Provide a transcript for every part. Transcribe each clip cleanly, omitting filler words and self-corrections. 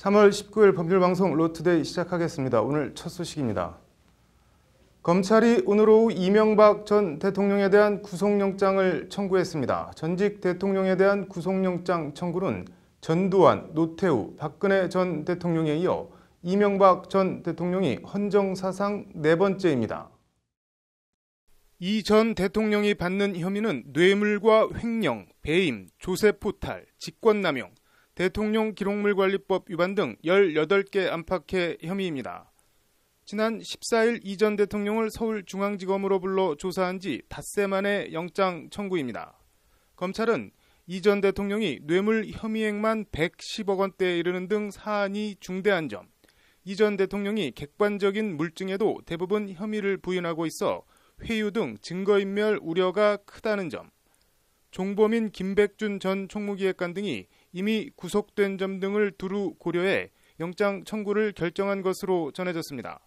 3월 19일 법률방송 로투데이 시작하겠습니다. 오늘 첫 소식입니다. 검찰이 오늘 오후 이명박 전 대통령에 대한 구속영장을 청구했습니다. 전직 대통령에 대한 구속영장 청구는 전두환, 노태우, 박근혜 전 대통령에 이어 이명박 전 대통령이 헌정사상 네 번째입니다. 이 전 대통령이 받는 혐의는 뇌물과 횡령, 배임, 조세포탈, 직권남용, 대통령 기록물관리법 위반 등 18개 안팎의 혐의입니다. 지난 14일 이 전 대통령을 서울중앙지검으로 불러 조사한 지 닷새 만의 영장 청구입니다. 검찰은 이 전 대통령이 뇌물 혐의액만 110억 원대에 이르는 등 사안이 중대한 점, 이 전 대통령이 객관적인 물증에도 대부분 혐의를 부인하고 있어 회유 등 증거인멸 우려가 크다는 점, 종범인 김백준 전 총무기획관 등이 이미 구속된 점 등을 두루 고려해 영장 청구를 결정한 것으로 전해졌습니다.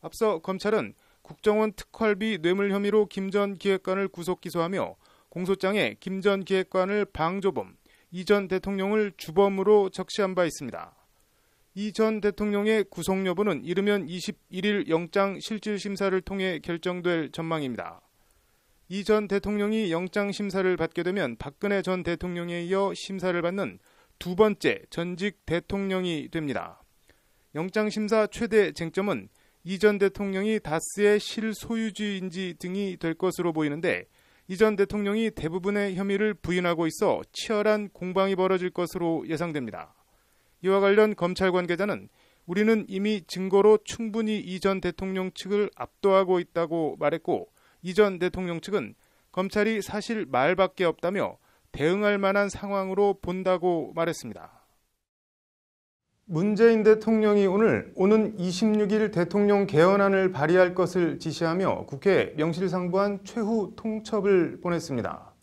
앞서 검찰은 국정원 특활비 뇌물 혐의로 김 전 기획관을 구속 기소하며 공소장에 김 전 기획관을 방조범, 이 전 대통령을 주범으로 적시한 바 있습니다. 이 전 대통령의 구속 여부는 이르면 21일 영장 실질 심사를 통해 결정될 전망입니다. 이 전 대통령이 영장 심사를 받게 되면 박근혜 전 대통령에 이어 심사를 받는 두 번째 전직 대통령이 됩니다. 영장 심사 최대 쟁점은 이 전 대통령이 다스의 실소유주인지 등이 될 것으로 보이는데, 이 전 대통령이 대부분의 혐의를 부인하고 있어 치열한 공방이 벌어질 것으로 예상됩니다. 이와 관련 검찰 관계자는 우리는 이미 증거로 충분히 이 전 대통령 측을 압도하고 있다고 말했고, 이 전 대통령 측은 검찰이 사실 말밖에 없다며 대응할 만한 상황으로 본다고 말했습니다. 문재인 대통령이 오는 26일 대통령 개헌안을 발의할 것을 지시하며 국회에 명실상부한 최후 통첩을 보냈습니다.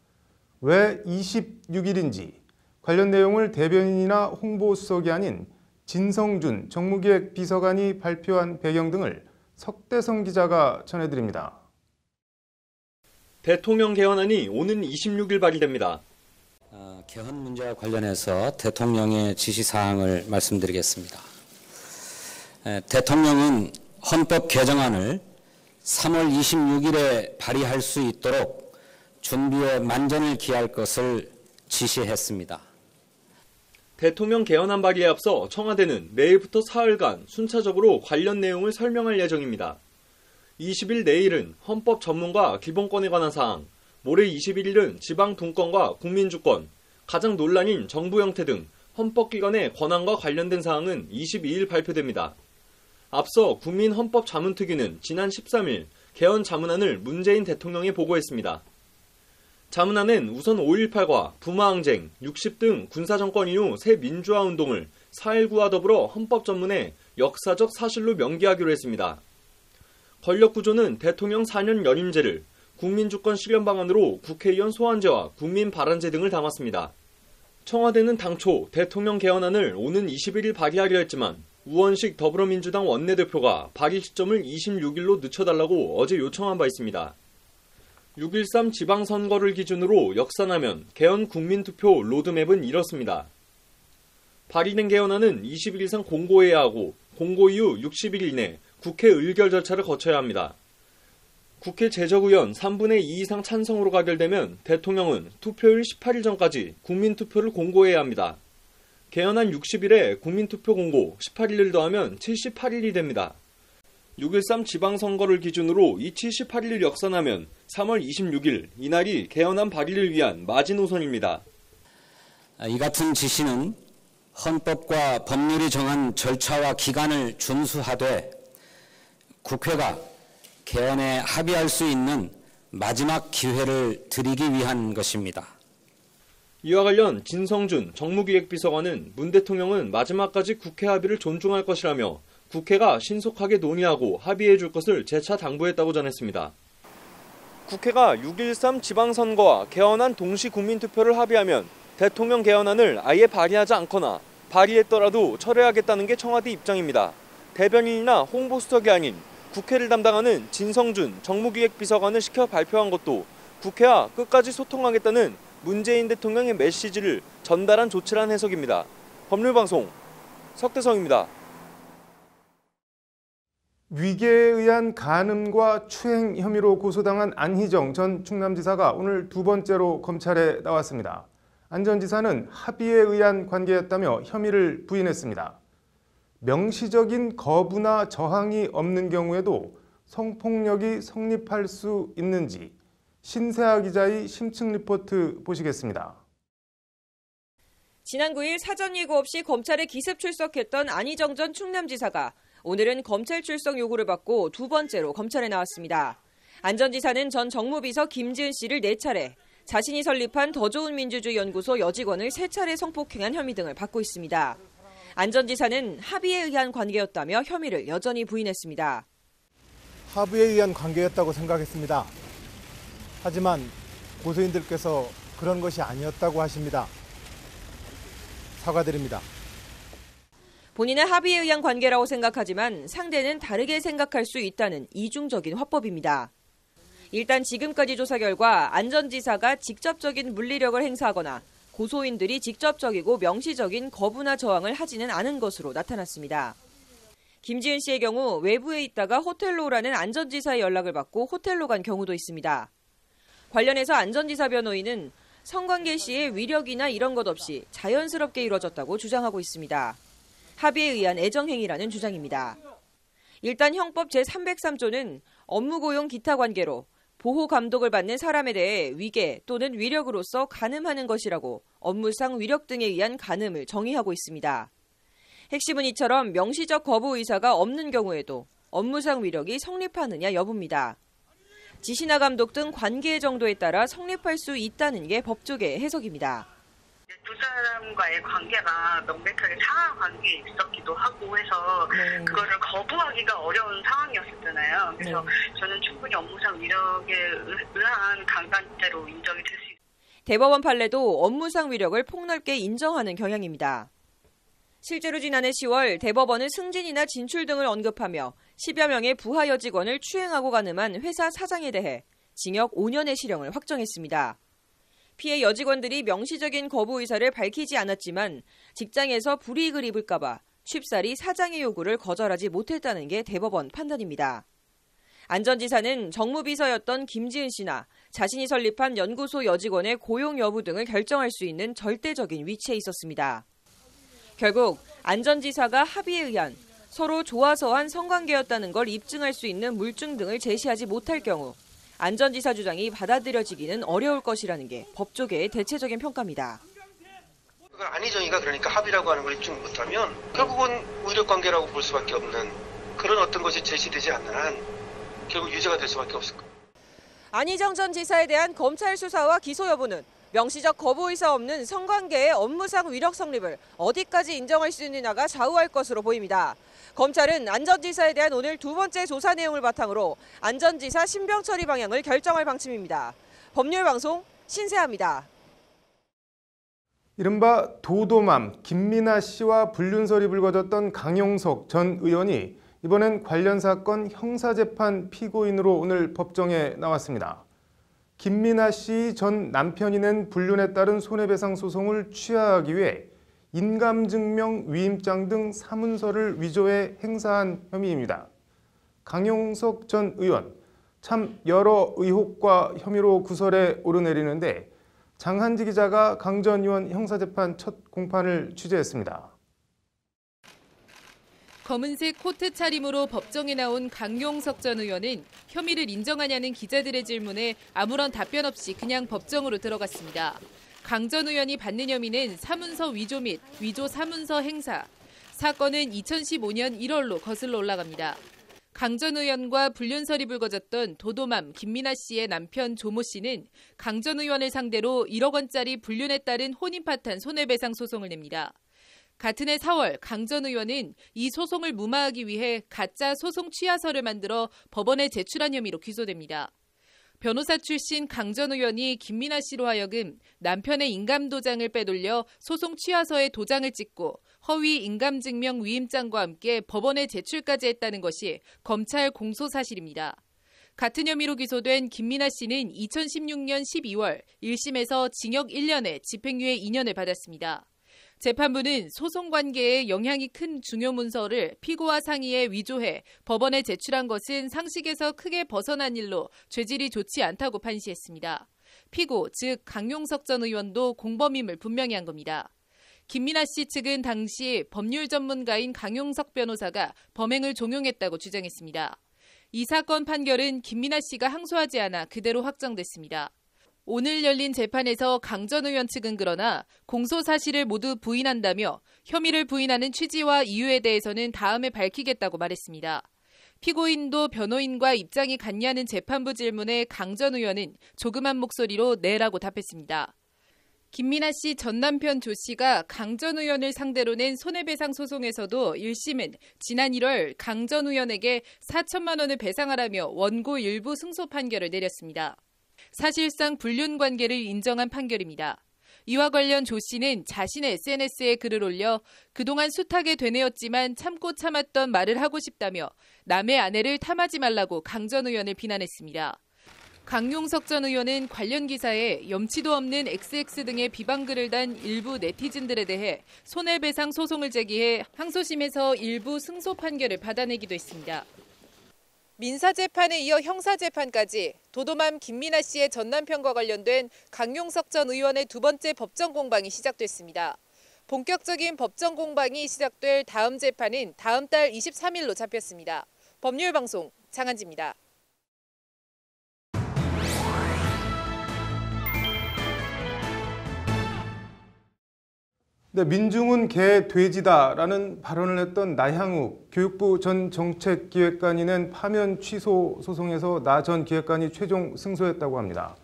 왜 26일인지 관련 내용을 대변인이나 홍보수석이 아닌 진성준 정무기획 비서관이 발표한 배경 등을 석대성 기자가 전해드립니다. 대통령 개헌안이 오는 26일 발의됩니다. 개헌 문제와 관련해서 대통령의 지시사항을 말씀드리겠습니다. 대통령은 헌법 개정안을 3월 26일에 발의할 수 있도록 준비에 만전을 기할 것을 지시했습니다. 대통령 개헌안 발의에 앞서 청와대는 내일부터 사흘간 순차적으로 관련 내용을 설명할 예정입니다. 20일 내일은 헌법 전문과 기본권에 관한 사항, 모레 21일은 지방 분권과 국민주권, 가장 논란인 정부 형태 등 헌법기관의 권한과 관련된 사항은 22일 발표됩니다. 앞서 국민헌법자문특위는 지난 13일 개헌 자문안을 문재인 대통령에 보고했습니다. 자문안은 우선 5.18과 부마항쟁, 60 등 군사정권 이후 새 민주화운동을 4.19와 더불어 헌법전문에 역사적 사실로 명기하기로 했습니다. 권력구조는 대통령 4년 연임제를, 국민주권 실현 방안으로 국회의원 소환제와 국민발언제 등을 담았습니다. 청와대는 당초 대통령 개헌안을 오는 21일 발의하려 했지만 우원식 더불어민주당 원내대표가 발의 시점을 26일로 늦춰달라고 어제 요청한 바 있습니다. 6.13 지방선거를 기준으로 역산하면 개헌 국민투표 로드맵은 이렇습니다. 발의된 개헌안은 20일 이상 공고해야 하고 공고 이후 60일 이내 국회 의결 절차를 거쳐야 합니다. 국회 제적의원 3분의 2 이상 찬성으로 가결되면 대통령은 투표일 18일 전까지 국민투표를 공고해야 합니다. 개헌안 60일에 국민투표 공고 18일을 더하면 78일이 됩니다. 6.13 지방선거를 기준으로 이 78일을 역산하면 3월 26일, 이날이 개헌안 발의를 위한 마지노선입니다. 이 같은 지시는 헌법과 법률이 정한 절차와 기간을 준수하되 국회가 개헌에 합의할 수 있는 마지막 기회를 드리기 위한 것입니다. 이와 관련 진성준 정무기획비서관은 문 대통령은 마지막까지 국회 합의를 존중할 것이라며 국회가 신속하게 논의하고 합의해 줄 것을 재차 당부했다고 전했습니다. 국회가 6.13 지방선거와 개헌안 동시 국민투표를 합의하면 대통령 개헌안을 아예 발의하지 않거나 발의했더라도 철회하겠다는 게 청와대 입장입니다. 대변인이나 홍보수석이 아닌 국회를 담당하는 진성준 정무기획비서관을 시켜 발표한 것도 국회와 끝까지 소통하겠다는 문재인 대통령의 메시지를 전달한 조치란 해석입니다. 법률방송 석대성입니다. 위계에 의한 간음과 추행 혐의로 고소당한 안희정 전 충남지사가 오늘 두 번째로 검찰에 나왔습니다. 안 전 지사는 합의에 의한 관계였다며 혐의를 부인했습니다. 명시적인 거부나 저항이 없는 경우에도 성폭력이 성립할 수 있는지 신세아 기자의 심층 리포트 보시겠습니다. 지난 9일 사전 예고 없이 검찰에 기습 출석했던 안희정 전 충남지사가 오늘은 검찰 출석 요구를 받고 두 번째로 검찰에 나왔습니다. 안 전 지사는 전 정무비서 김지은 씨를 4차례, 자신이 설립한 더 좋은 민주주의 연구소 여직원을 3차례 성폭행한 혐의 등을 받고 있습니다. 안 전 지사는 합의에 의한 관계였다며 혐의를 여전히 부인했습니다. 합의에 의한 관계였다고 생각했습니다. 하지만 고소인들께서 그런 것이 아니었다고 하십니다. 사과드립니다. 본인은 합의에 의한 관계라고 생각하지만 상대는 다르게 생각할 수 있다는 이중적인 화법입니다. 일단 지금까지 조사 결과 안 전 지사가 직접적인 물리력을 행사하거나 고소인들이 직접적이고 명시적인 거부나 저항을 하지는 않은 것으로 나타났습니다. 김지은 씨의 경우 외부에 있다가 호텔로 오라는 안 전 지사의 연락을 받고 호텔로 간 경우도 있습니다. 관련해서 안 전 지사 변호인은 성관계 시에 위력이나 이런 것 없이 자연스럽게 이루어졌다고 주장하고 있습니다. 합의에 의한 애정행위라는 주장입니다. 일단 형법 제303조는 업무 고용 기타 관계로 보호 감독을 받는 사람에 대해 위계 또는 위력으로서 간음하는 것이라고 업무상 위력 등에 의한 간음을 정의하고 있습니다. 핵심은 이처럼 명시적 거부 의사가 없는 경우에도 업무상 위력이 성립하느냐 여부입니다. 지시나 감독 등 관계 정도에 따라 성립할 수 있다는 게 법조계의 해석입니다. 두 사람과의 관계가 명백하게 상하 관계에 있었기도 하고 해서 그거를 거부하기가 어려운 상황이었었잖아요. 그래서 저는 충분히 업무상 위력에 의한 강간죄로 인정이 될 수 있습니다. 대법원 판례도 업무상 위력을 폭넓게 인정하는 경향입니다. 실제로 지난해 10월 대법원은 승진이나 진출 등을 언급하며 10여 명의 부하 여직원을 추행하고 간음한 회사 사장에 대해 징역 5년의 실형을 확정했습니다. 피해 여직원들이 명시적인 거부 의사를 밝히지 않았지만 직장에서 불이익을 입을까 봐 쉽사리 사장의 요구를 거절하지 못했다는 게 대법원 판단입니다. 안 전 지사는 정무비서였던 김지은 씨나 자신이 설립한 연구소 여직원의 고용 여부 등을 결정할 수 있는 절대적인 위치에 있었습니다. 결국 안 전 지사가 합의에 의한 서로 좋아서 한 성관계였다는 걸 입증할 수 있는 물증 등을 제시하지 못할 경우 안 전 지사 주장이 받아들여지기는 어려울 것이라는 게 법조계의 대체적인 평가입니다. 안희정이가 그러니까 합의라고 하는 걸 입증 못하면 결국은 우력관계라고 볼 수밖에 없는 그런 어떤 것이 제시되지 않는 한 결국 유죄가 될 수밖에 없을 겁니다. 안희정 전 지사에 대한 검찰 수사와 기소 여부는 명시적 거부 의사 없는 성관계의 업무상 위력 성립을 어디까지 인정할 수 있느냐가 좌우할 것으로 보입니다. 검찰은 안 전 지사에 대한 오늘 두 번째 조사 내용을 바탕으로 안 전 지사 신병 처리 방향을 결정할 방침입니다. 법률방송 신세아입니다. 이른바 도도맘 김민아 씨와 불륜설이 불거졌던 강용석 전 의원이 이번엔 관련 사건 형사재판 피고인으로 오늘 법정에 나왔습니다. 김민아 씨 전 남편이 낸 불륜에 따른 손해배상 소송을 취하하기 위해 인감증명 위임장 등 사문서를 위조해 행사한 혐의입니다. 강용석 전 의원, 참 여러 의혹과 혐의로 구설에 오르내리는데 장한지 기자가 강 전 의원 형사재판 첫 공판을 취재했습니다. 검은색 코트 차림으로 법정에 나온 강용석 전 의원은 혐의를 인정하냐는 기자들의 질문에 아무런 답변 없이 그냥 법정으로 들어갔습니다. 강 전 의원이 받는 혐의는 사문서 위조 및 위조 사문서 행사. 사건은 2015년 1월로 거슬러 올라갑니다. 강 전 의원과 불륜설이 불거졌던 도도맘 김민아 씨의 남편 조모 씨는 강 전 의원을 상대로 1억 원짜리 불륜에 따른 혼인 파탄 손해배상 소송을 냅니다. 같은 해 4월 강 전 의원은 이 소송을 무마하기 위해 가짜 소송 취하서를 만들어 법원에 제출한 혐의로 기소됩니다. 변호사 출신 강 전 의원이 김민아 씨로 하여금 남편의 인감도장을 빼돌려 소송 취하서에 도장을 찍고 허위 인감증명 위임장과 함께 법원에 제출까지 했다는 것이 검찰 공소 사실입니다. 같은 혐의로 기소된 김민아 씨는 2016년 12월 1심에서 징역 1년에 집행유예 2년을 받았습니다. 재판부는 소송 관계에 영향이 큰 중요 문서를 피고와 상의해 위조해 법원에 제출한 것은 상식에서 크게 벗어난 일로 죄질이 좋지 않다고 판시했습니다. 피고, 즉 강용석 전 의원도 공범임을 분명히 한 겁니다. 김민아 씨 측은 당시 법률 전문가인 강용석 변호사가 범행을 종용했다고 주장했습니다. 이 사건 판결은 김민아 씨가 항소하지 않아 그대로 확정됐습니다. 오늘 열린 재판에서 강 전 의원 측은 그러나 공소 사실을 모두 부인한다며 혐의를 부인하는 취지와 이유에 대해서는 다음에 밝히겠다고 말했습니다. 피고인도 변호인과 입장이 같냐는 재판부 질문에 강 전 의원은 조그만 목소리로 네라고 답했습니다. 김민아 씨 전 남편 조 씨가 강 전 의원을 상대로 낸 손해배상 소송에서도 1심은 지난 1월 강 전 의원에게 4천만 원을 배상하라며 원고 일부 승소 판결을 내렸습니다. 사실상 불륜 관계를 인정한 판결입니다. 이와 관련 조 씨는 자신의 SNS에 글을 올려 그동안 숱하게 되뇌었지만 참고 참았던 말을 하고 싶다며 남의 아내를 탐하지 말라고 강 전 의원을 비난했습니다. 강용석 전 의원은 관련 기사에 염치도 없는 XX 등의 비방글을 단 일부 네티즌들에 대해 손해배상 소송을 제기해 항소심에서 일부 승소 판결을 받아내기도 했습니다. 민사재판에 이어 형사재판까지 도도맘 김민아 씨의 전남편과 관련된 강용석 전 의원의 두 번째 법정 공방이 시작됐습니다. 본격적인 법정 공방이 시작될 다음 재판은 다음 달 23일로 잡혔습니다. 법률방송 장한지입니다. 네, 민중은 개 돼지다라는 발언을 했던 나향욱 교육부 전 정책기획관이 낸 파면 취소 소송에서 나 전 기획관이 최종 승소했다고 합니다.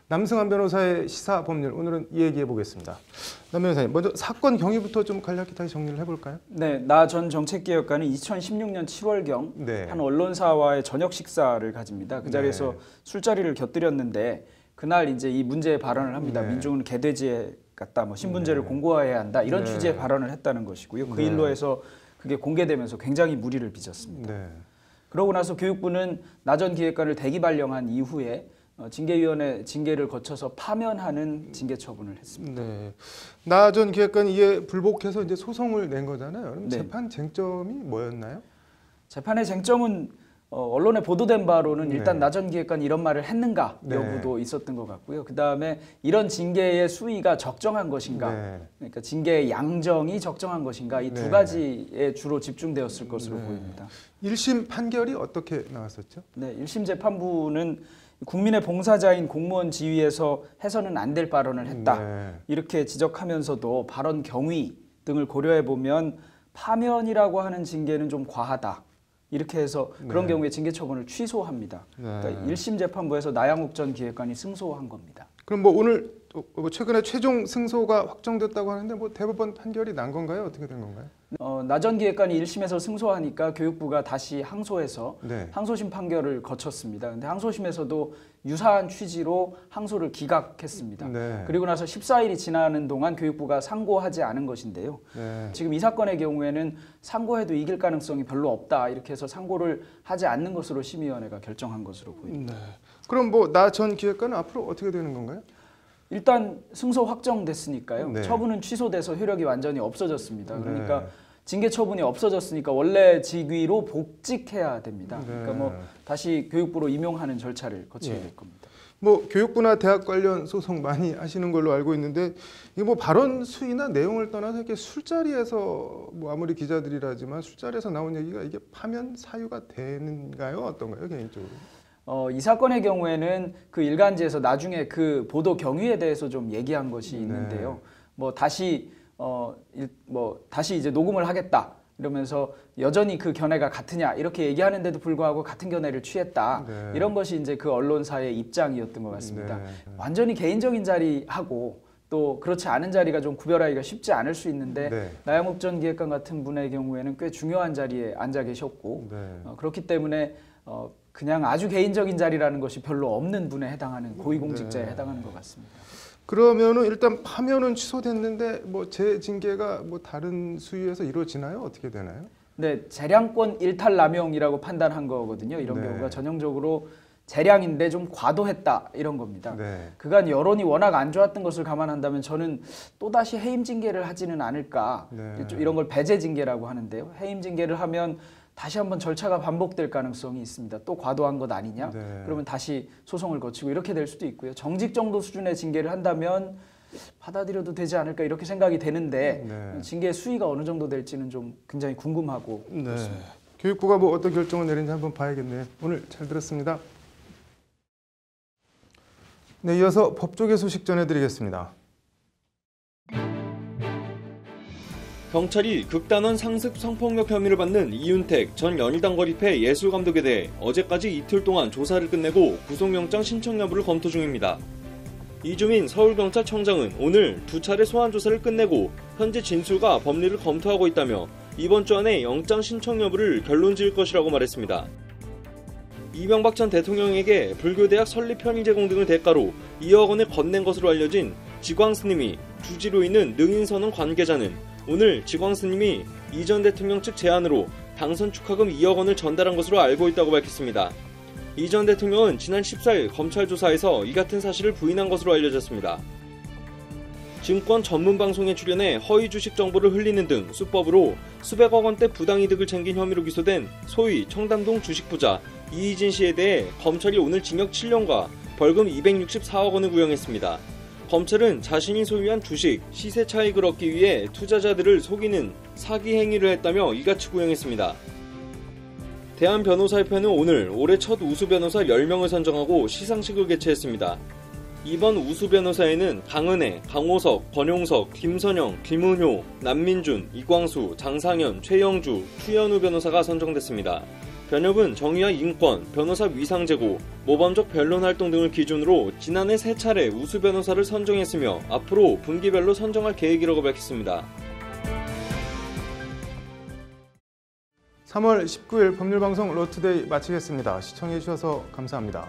남승환 변호사의 시사법률, 오늘은 이 얘기해 보겠습니다. 남 변호사님, 먼저 사건 경위부터 좀 간략히 다시 정리를 해볼까요? 네, 나 전 정책기획관은 2016년 7월경 네. 한 언론사와의 저녁 식사를 가집니다. 그 자리에서 술자리를 곁들였는데 그날 이제 이 문제의 발언을 합니다. 민중은 개돼지에 같다, 뭐 신분제를 공고화해야 한다, 이런 취지의 발언을 했다는 것이고요. 그 일로 해서 그게 공개되면서 굉장히 무리를 빚었습니다. 그러고 나서 교육부는 나 전 기획관을 대기 발령한 이후에 징계위원회 징계를 거쳐서 파면하는 징계 처분을 했습니다. 네. 나 전 기획관이 이에 불복해서 이제 소송을 낸 거잖아요. 그럼 네. 재판 쟁점이 뭐였나요? 재판의 쟁점은 언론에 보도된 바로는 일단 나 전 기획관이 이런 말을 했는가 여부도 있었던 것 같고요. 그다음에 이런 징계의 수위가 적정한 것인가, 그러니까 징계의 양정이 적정한 것인가, 이 두 가지에 주로 집중되었을 것으로 보입니다. 1심 판결이 어떻게 나왔었죠? 네, 1심 재판부는 국민의 봉사자인 공무원 지위에서 해서는 안 될 발언을 했다, 이렇게 지적하면서도 발언 경위 등을 고려해 보면 파면이라고 하는 징계는 좀 과하다, 이렇게 해서 그런 경우에 징계 처분을 취소합니다. 그러니까 1심 재판부에서 나향욱 전 기획관이 승소한 겁니다. 그럼 뭐 오늘 최근에 최종 승소가 확정됐다고 하는데 뭐 대법원 판결이 난 건가요? 어떻게 된 건가요? 나 전 기획관이 1심에서 승소하니까 교육부가 다시 항소해서 항소심 판결을 거쳤습니다. 근데 항소심에서도 유사한 취지로 항소를 기각했습니다. 그리고 나서 14일이 지나는 동안 교육부가 상고하지 않은 것인데요. 지금 이 사건의 경우에는 상고해도 이길 가능성이 별로 없다, 이렇게 해서 상고를 하지 않는 것으로 심의위원회가 결정한 것으로 보입니다. 그럼 뭐 나 전 기획관은 앞으로 어떻게 되는 건가요? 일단 승소 확정됐으니까요. 처분은 취소돼서 효력이 완전히 없어졌습니다. 그러니까 징계 처분이 없어졌으니까 원래 직위로 복직해야 됩니다. 그러니까 뭐 다시 교육부로 임용하는 절차를 거치게 될 겁니다. 뭐 교육부나 대학 관련 소송 많이 하시는 걸로 알고 있는데 이게 뭐 발언 수위나 내용을 떠나서 이렇게 술자리에서 뭐 아무리 기자들이라지만 술자리에서 나온 얘기가 이게 파면 사유가 되는가요? 어떤가요, 개인적으로? 이 사건의 경우에는 그 일간지에서 나중에 그 보도 경위에 대해서 좀 얘기한 것이 있는데요. 뭐 다시 이제 녹음을 하겠다 이러면서 여전히 그 견해가 같으냐, 이렇게 얘기하는데도 불구하고 같은 견해를 취했다, 이런 것이 이제 그 언론사의 입장이었던 것 같습니다. 완전히 개인적인 자리하고 또 그렇지 않은 자리가 좀 구별하기가 쉽지 않을 수 있는데 나향욱 전 기획관 같은 분의 경우에는 꽤 중요한 자리에 앉아 계셨고 그렇기 때문에 그냥 아주 개인적인 자리라는 것이 별로 없는 분에 해당하는 고위공직자에 해당하는 것 같습니다. 그러면은 일단 파면은 취소됐는데 뭐 재징계가 뭐 다른 수위에서 이루어지나요? 어떻게 되나요? 네, 재량권 일탈 남용이라고 판단한 거거든요. 이런 경우가 전형적으로 재량인데 좀 과도했다 이런 겁니다. 네. 그간 여론이 워낙 안 좋았던 것을 감안한다면 저는 또다시 해임 징계를 하지는 않을까. 네. 이런 걸 배제 징계라고 하는데요. 해임 징계를 하면 다시 한번 절차가 반복될 가능성이 있습니다. 또 과도한 것 아니냐? 네. 그러면 다시 소송을 거치고 이렇게 될 수도 있고요. 정직 정도 수준의 징계를 한다면 받아들여도 되지 않을까 이렇게 생각이 되는데 네. 징계의 수위가 어느 정도 될지는 좀 굉장히 궁금하고 네. 그렇습니다. 교육부가 뭐 어떤 결정을 내린지 한번 봐야겠네요. 오늘 잘 들었습니다. 네, 이어서 법조계 소식 전해드리겠습니다. 경찰이 극단원 상습 성폭력 혐의를 받는 이윤택 전 연희당 거립회 예술감독에 대해 어제까지 이틀 동안 조사를 끝내고 구속영장 신청 여부를 검토 중입니다. 이주민 서울경찰청장은 오늘 2차례 소환 조사를 끝내고 현재 진술과 법리를 검토하고 있다며 이번 주 안에 영장 신청 여부를 결론 지을 것이라고 말했습니다. 이명박 전 대통령에게 불교대학 설립 편의 제공 등을 대가로 2억 원을 건넨 것으로 알려진 지광스님이 주지로 있는 능인선언 관계자는 오늘 지광스님이 이 전 대통령 측 제안으로 당선 축하금 2억 원을 전달한 것으로 알고 있다고 밝혔습니다. 이 전 대통령은 지난 14일 검찰 조사에서 이 같은 사실을 부인한 것으로 알려졌습니다. 증권 전문 방송에 출연해 허위 주식 정보를 흘리는 등 수법으로 수백억 원대 부당이득을 챙긴 혐의로 기소된 소위 청담동 주식부자 이희진 씨에 대해 검찰이 오늘 징역 7년과 벌금 264억 원을 구형했습니다. 검찰은 자신이 소유한 주식, 시세 차익을 얻기 위해 투자자들을 속이는 사기 행위를 했다며 이같이 구형했습니다. 대한변호사협회는 오늘 올해 첫 우수 변호사 10명을 선정하고 시상식을 개최했습니다. 이번 우수 변호사에는 강은혜, 강호석, 권용석, 김선영, 김은효, 남민준, 이광수, 장상현, 최영주, 추현우 변호사가 선정됐습니다. 변협은 정의와 인권, 변호사 위상 제고, 모범적 변론 활동 등을 기준으로 지난해 3차례 우수 변호사를 선정했으며 앞으로 분기별로 선정할 계획이라고 밝혔습니다. 3월 19일 법률방송 로투데이 마치겠습니다. 시청해주셔서 감사합니다.